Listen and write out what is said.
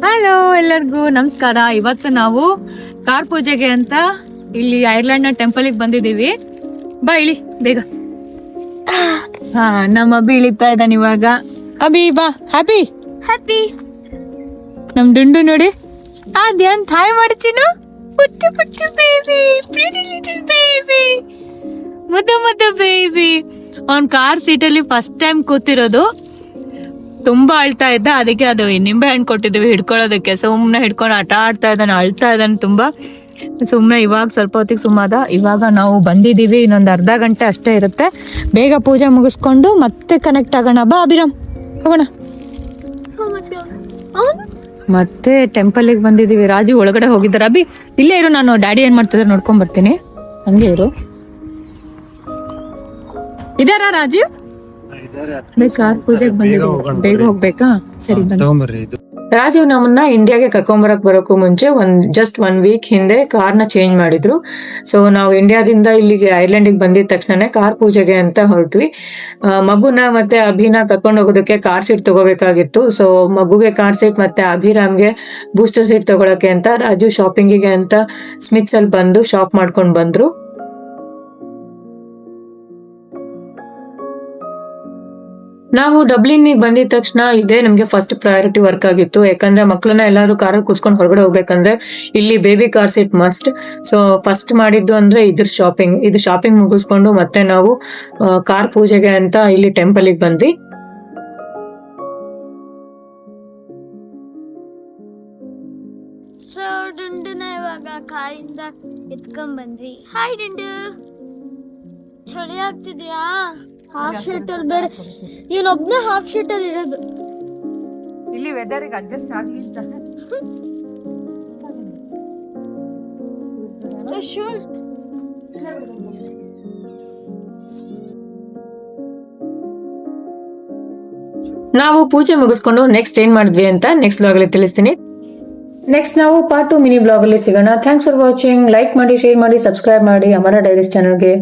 Hello ಎಲ್ಲರಿಗೂ ನಮಸ್ಕಾರ. ಇವತ್ತು ನಾವು ಕಾರ್ ಪೂಜೆಗೆ ಅಂತ ಇಲ್ಲಿ ಐರ್ಲೆಂಡ್ ನ ಟೆಂಪಲ್ಗೆ ಬಂದಿದ್ದೀವಿ. ಬಾ ಇಳಿ ಬೇಗ. ನಮ್ಮ ಅಭಿ ಇಳಿತಾ ಇದ್ದಾನೆ ಇವಾಗ. ಅಭಿ ಬಾ. Happy happy. ನಮ್ ಡುಂಡು ನೋಡಿ ಅದೇನ್ ಥಾಯ್ ಮಾಡ್ಚಿನು. ಪುಟ್ಟು ಪುಟ್ಟು ಬೇಬಿ, ಪ್ರೀತಿ ಲಿಟಲ್ ಬೇಬಿ, ಮುದ್ದು ಬೇಬಿ. ಅವ್ನ್ ಕಾರ್ ಸೀಟಲ್ಲಿ ಫಸ್ಟ್ ಟೈಮ್ ಕೂತಿರೋದು. ತುಂಬಾ ಅಳ್ತಾ ಇದ್ದ, ಅದಕ್ಕೆ ಅದು ನಿಂಬೆ ಹಣ್ಣು ಕೊಟ್ಟಿದ್ದೀವಿ ಹಿಡ್ಕೊಳ್ಳೋದಕ್ಕೆ. ಸುಮ್ಮನೆ ಹಿಡ್ಕೊಂಡು ಆಟ ಆಡ್ತಾ ಇದ್ದಾನೆ, ಅಳ್ತಾ ಇದ್ದಾನೆ ತುಂಬಾ. ಸುಮ್ಮನೆ ಇವಾಗ ಸ್ವಲ್ಪ ಹೊತ್ತಿಗೆ ಸುಮ್ಮದ. ಇವಾಗ ನಾವು ಬಂದಿದ್ದೀವಿ, ಇನ್ನೊಂದು ಅರ್ಧ ಗಂಟೆ ಅಷ್ಟೇ ಇರುತ್ತೆ. ಬೇಗ ಪೂಜೆ ಮುಗಿಸ್ಕೊಂಡು ಮತ್ತೆ ಕನೆಕ್ಟ್ ಆಗೋಣ. ಬಾ ಅಭಿರಾಮ್, ಹೋಗೋಣ. ಮತ್ತೆ ಟೆಂಪಲ್ಗೆ ಬಂದಿದ್ದೀವಿ. ರಾಜು ಒಳಗಡೆ ಹೋಗಿದ್ದಾರೆ. ಅಭಿ ಇಲ್ಲೇ ಇರು, ನಾನು ಡ್ಯಾಡಿ ಏನ್ ಮಾಡ್ತಿದ್ದಾರೆ ನೋಡ್ಕೊಂಡ್ ಬರ್ತೀನಿ. ಹಂಗೆ ಇರು. ಇದಾರಾ ರಾಜೀವ್? ಕಾರ್ ಪೂಜೆಗೆ ಬಂದಿದ್ದೀವಿ, ಬೇಗ ಹೋಗ್ಬೇಕಾ? ಸರಿ ಬನ್ನಿ. ರಾಜೀವ್ ನಮ್ಮನ್ನ ಇಂಡಿಯಾಗೆ ಕರ್ಕೊಂಬರಕ್ ಮುಂಚೆ ಜಸ್ಟ್ 1 ವೀಕ್ ಹಿಂದೆ ಕಾರ್ನ ಚೇಂಜ್ ಮಾಡಿದ್ರು. ಸೊ ನಾವು ಇಂಡಿಯಾದಿಂದ ಇಲ್ಲಿಗೆ ಐರ್ಲೆಂಡಿಗೆ ಬಂದಿದ ತಕ್ಷಣನೇ ಕಾರ್ ಪೂಜೆಗೆ ಅಂತ ಹೊರಟ್ವಿ. ಮಗುನ ಮತ್ತೆ ಅಭಿನ ಕರ್ಕೊಂಡು ಹೋಗೋದಕ್ಕೆ ಕಾರ್ ಸೀಟ್ ತಗೋಬೇಕಾಗಿತ್ತು. ಸೊ ಮಗುಗೆ ಕಾರ್ ಸೀಟ್ ಮತ್ತೆ ಅಭಿರಾಮ್ಗೆ ಬೂಸ್ಟರ್ ಸೀಟ್ ತಗೊಳಕ್ಕೆ ಅಂತ ರಾಜು ಶಾಪಿಂಗಿಗೆ ಅಂತ ಸ್ಮಿತ್ಸ್ ಅಲ್ಲಿ ಬಂದು ಶಾಪ್ ಮಾಡ್ಕೊಂಡು ಬಂದ್ರು. ನಾವು ಡಬ್ಲಿನ್ಗೆ ಬಂದಿದ ತಕ್ಷಣ ಇದೇ ನಮ್ಗೆ ಫಸ್ಟ್ ಪ್ರಯಾರಿಟಿ ವರ್ಕ್ ಆಗಿತ್ತು. ಯಾಕಂದ್ರೆ ಮಕ್ಕಳನ್ನ ಎಲ್ಲಾರು ಕಾರ್ ಕೂರ್ಸ್ಕೊಂಡು ಹೊರಗಡೆ ಹೋಗ್ಬೇಕಂದ್ರೆ ಇಲ್ಲಿ baby car seat must. So first ಮಾಡಿದ್ದು ಅಂದ್ರೆ ಇದ್ರ ಶಾಪಿಂಗ್. ಇದು ಶಾಪಿಂಗ್ ಮುಗಿಸ್ಕೊಂಡು ಮತ್ತೆ ನಾವು ಕಾರ್ ಪೂಜೆಗೆ ಅಂತ ಇಲ್ಲಿ ಟೆಂಪಲ್ಗೆ ಬಂದ್ವಿ. ಸೊ ಡುಂಡುನ ಇವಾಗ ಕಾರಿಂದ ಎತ್ಕೊಂಡ್ ಬಂದ್ವಿ. ಹಾಯ್ ಡುಂಡು, ಚಳಿ ಆಗ್ತಿದ್ಯಾ? ಹಾಫ್ ಶರ್ಟ್ ಅಲ್ಲಿ ಬೇರೆ ಇವನೊಬ್ನೇ ಹಾಫ್ ಶರ್ಟ್ ಅಲ್ಲಿ ಇರೋದು. ಇಲ್ಲಿ ವೆದರ್ ಅಡ್ಜಸ್ಟ್ ಆಗ್ಲಿ ಅಂತ ಶೂಸ್. ನಾವು ಪೂಜೆ ಮುಗಿಸ್ಕೊಂಡು ನೆಕ್ಸ್ಟ್ ಏನ್ ಮಾಡಿದ್ವಿ ಅಂತ ನೆಕ್ಸ್ಟ್ ಬ್ಲಾಗ್ ಅಲ್ಲಿ ತಿಳಿಸ್ತೀನಿ. ನೆಕ್ಸ್ಟ್ ನಾವು ಪಾರ್ಟ್ 2 ಮಿನಿ ಬ್ಲಾಗ್ ಅಲ್ಲಿ ಸಿಗೋಣ. Thanks for watching. ಲೈಕ್ ಮಾಡಿ, ಶೇರ್ ಮಾಡಿ, ಸಬ್ಸ್ಕ್ರೈಬ್ ಮಾಡಿ ಅಮರ ಡೈರೀಸ್ ಚಾನಲ್ಗೆ.